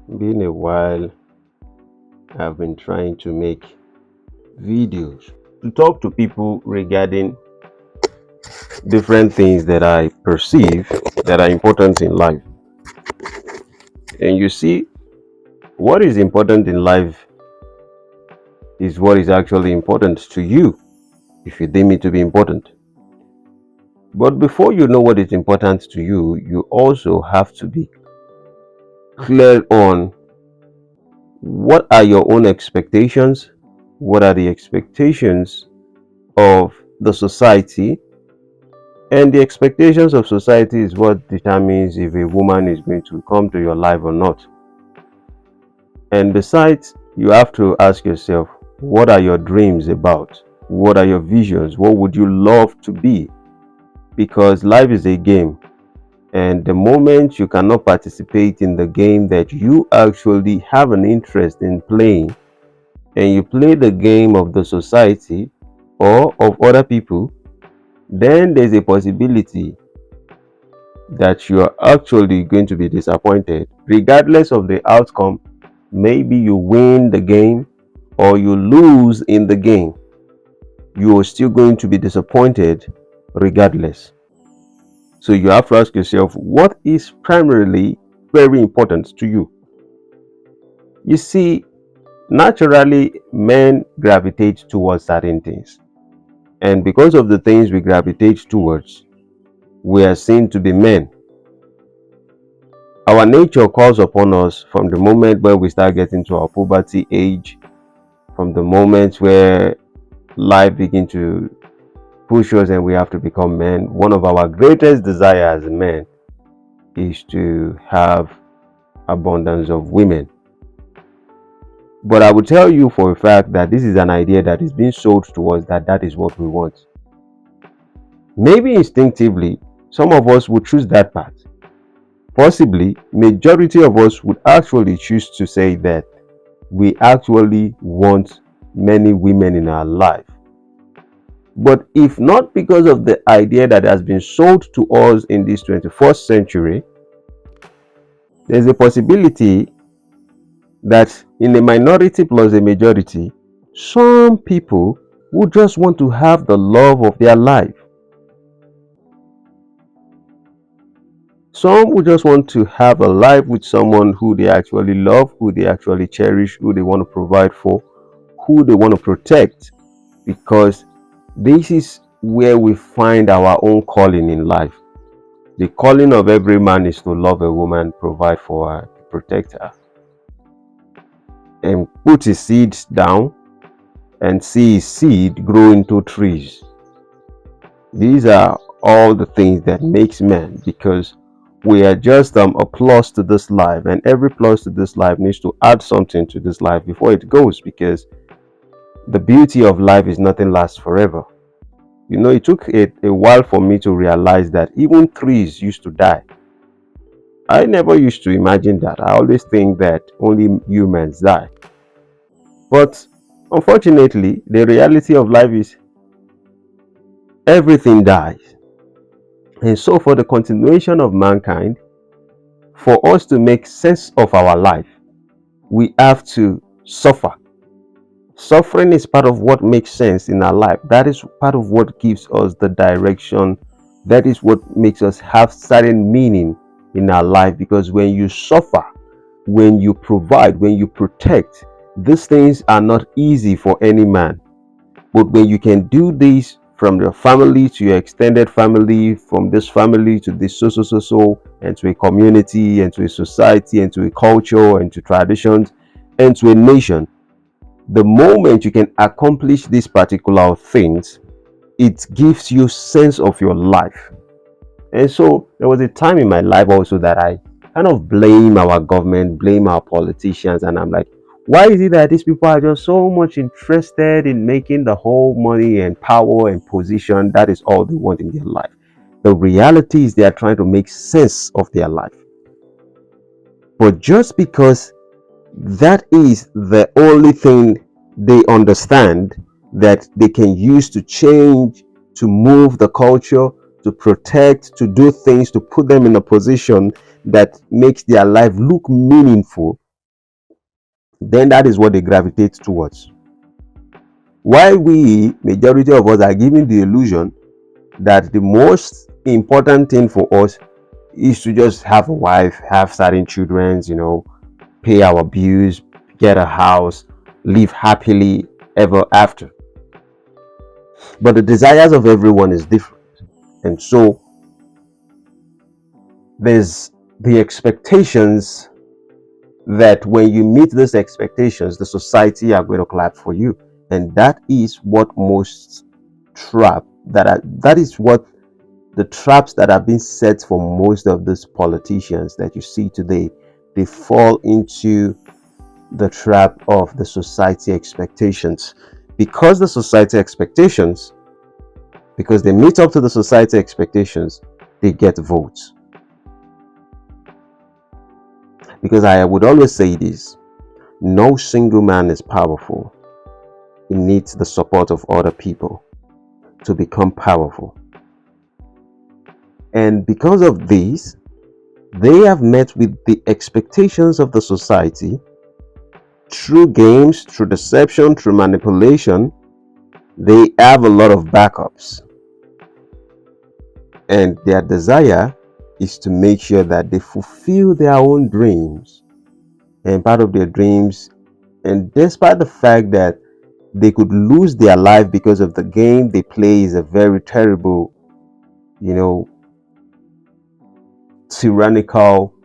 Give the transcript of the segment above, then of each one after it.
Been a while. I've been trying to make videos to talk to people regarding different things that I perceive that are important in life. And you see, what is important in life is what is actually important to you, if you deem it to be important. But before you know what is important to you, you also have to be clear on what are your own expectations, what are the expectations of the society, and the expectations of society is what determines if a woman is going to come to your life or not. And besides, you have to ask yourself, what are your dreams about? What are your visions? What would you love to be? Because life is a game. And the moment you cannot participate in the game that you actually have an interest in playing, and you play the game of the society or of other people, then there's a possibility that you are actually going to be disappointed regardless of the outcome. Maybe you win the game or you lose in the game, you are still going to be disappointed regardless. So you have to ask yourself, what is primarily very important to you? You see, naturally men gravitate towards certain things, and because of the things we gravitate towards, we are seen to be men. Our nature calls upon us from the moment where we start getting to our puberty age, from the moment where life begins to push us and we have to become men. One of our greatest desires as men is to have abundance of women. But I will tell you for a fact that this is an idea that is being sold to us, that is what we want. Maybe instinctively, some of us would choose that path. Possibly, majority of us would actually choose to say that we actually want many women in our life. But if not because of the idea that has been sold to us in this 21st century, there's a possibility that in a minority plus a majority, some people would just want to have the love of their life. Some would just want to have a life with someone who they actually love, who they actually cherish, who they want to provide for, who they want to protect, because this is where we find our own calling in life. The calling of every man is to love a woman, provide for her, protect her, and put his seeds down and see his seed grow into trees. These are all the things that makes men, because we are just a plus to this life, and every plus to this life needs to add something to this life before it goes, because the beauty of life is nothing lasts forever. You know, it took a while for me to realize that even trees used to die. I never used to imagine that. I always think that only humans die. But unfortunately, the reality of life is everything dies. And so, for the continuation of mankind, for us to make sense of our life, we have to suffer. Suffering is part of what makes sense in our life. That is part of what gives us the direction. That is what makes us have certain meaning in our life. Because when you suffer, when you provide, when you protect, these things are not easy for any man. But when you can do this from your family to your extended family, from this family to this so, and to a community, and to a society, and to a culture, and to traditions, and to a nation, the moment you can accomplish these particular things, it gives you sense of your life. And so there was a time in my life also that I kind of blame our government, blame our politicians, and I'm like, why is it that these people are just so much interested in making the whole money and power and position? That is all they want in their life. The reality is they are trying to make sense of their life. But just because that is the only thing they understand that they can use to change, to move the culture, to protect, to do things, to put them in a position that makes their life look meaningful, then that is what they gravitate towards. Why we, majority of us, are given the illusion that the most important thing for us is to just have a wife, have certain children, pay our bills, get a house, live happily ever after. But the desires of everyone is different. And so there's the expectations that when you meet those expectations, the society are going to clap for you. And that is what most that is what the traps that have been set for most of these politicians that you see today. They fall into the trap of the society expectations, because they meet up to the society expectations, they get votes. Because I would always say this: no single man is powerful. He needs the support of other people to become powerful. And because of this, they have met with the expectations of the society through games, through deception, through manipulation. They have a lot of backups. And their desire is to make sure that they fulfill their own dreams. And part of their dreams, and despite the fact that they could lose their life because of the game they play, is a very terrible, tyrannical,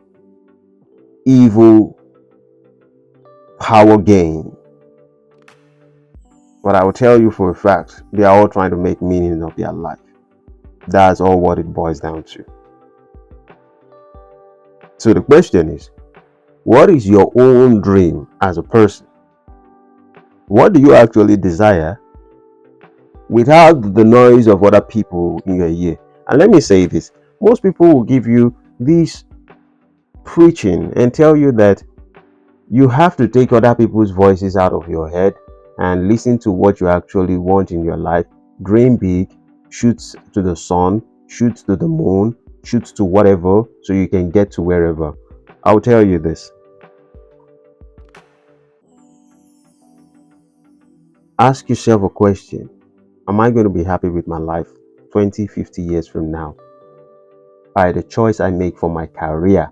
evil power game. But I will tell you for a fact, they are all trying to make meaning of their life. That's all what it boils down to. So the question is, what is your own dream as a person? What do you actually desire without the noise of other people in your ear? And let me say this: most people will give you this preaching and tell you that you have to take other people's voices out of your head and listen to what you actually want in your life. Dream big, shoot to the sun, shoot to the moon, shoot to whatever, so you can get to wherever. I'll tell you this: ask yourself a question. Am I going to be happy with my life 20, 50 years from now by the choice I make for my career,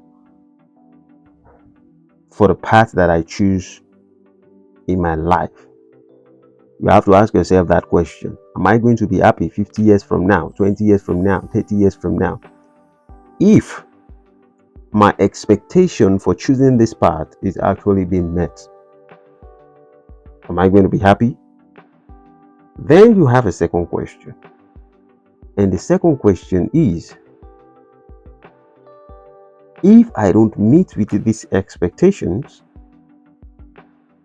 for the path that I choose in my life? You have to ask yourself that question. Am I going to be happy 50 years from now, 20 years from now, 30 years from now? If my expectation for choosing this path is actually being met, am I going to be happy? Then you have a second question. And the second question is, if I don't meet with these expectations,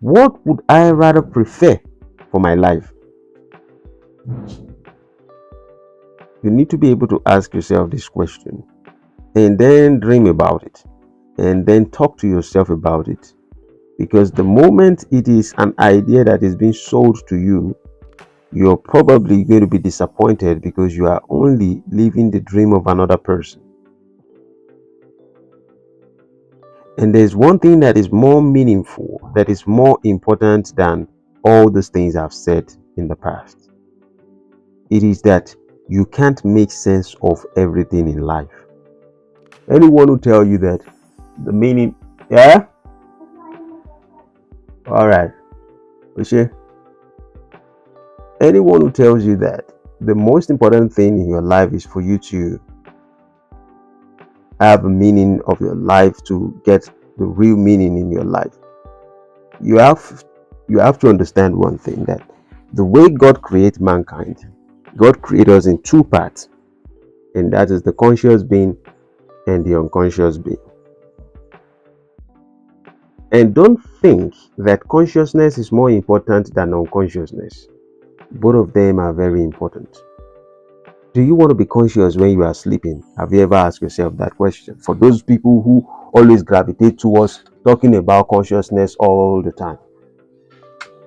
what would I rather prefer for my life? You need to be able to ask yourself this question, and then dream about it, and then talk to yourself about it. Because the moment it is an idea that is being sold to you, you're probably going to be disappointed, because you are only living the dream of another person. And there's one thing that is more meaningful, that is more important than all those things I've said in the past. It is that you can't make sense of everything in life. Anyone who tells you that the meaning, yeah? All right. Anyone who tells you that the most important thing in your life is for you to have a meaning of your life, to get the real meaning in your life, you have to understand one thing: that the way God creates mankind, God created us in two parts, and that is the conscious being and the unconscious being. And don't think that consciousness is more important than unconsciousness. Both of them are very important. Do you want to be conscious when you are sleeping? Have you ever asked yourself that question? For those people who always gravitate towards talking about consciousness all the time,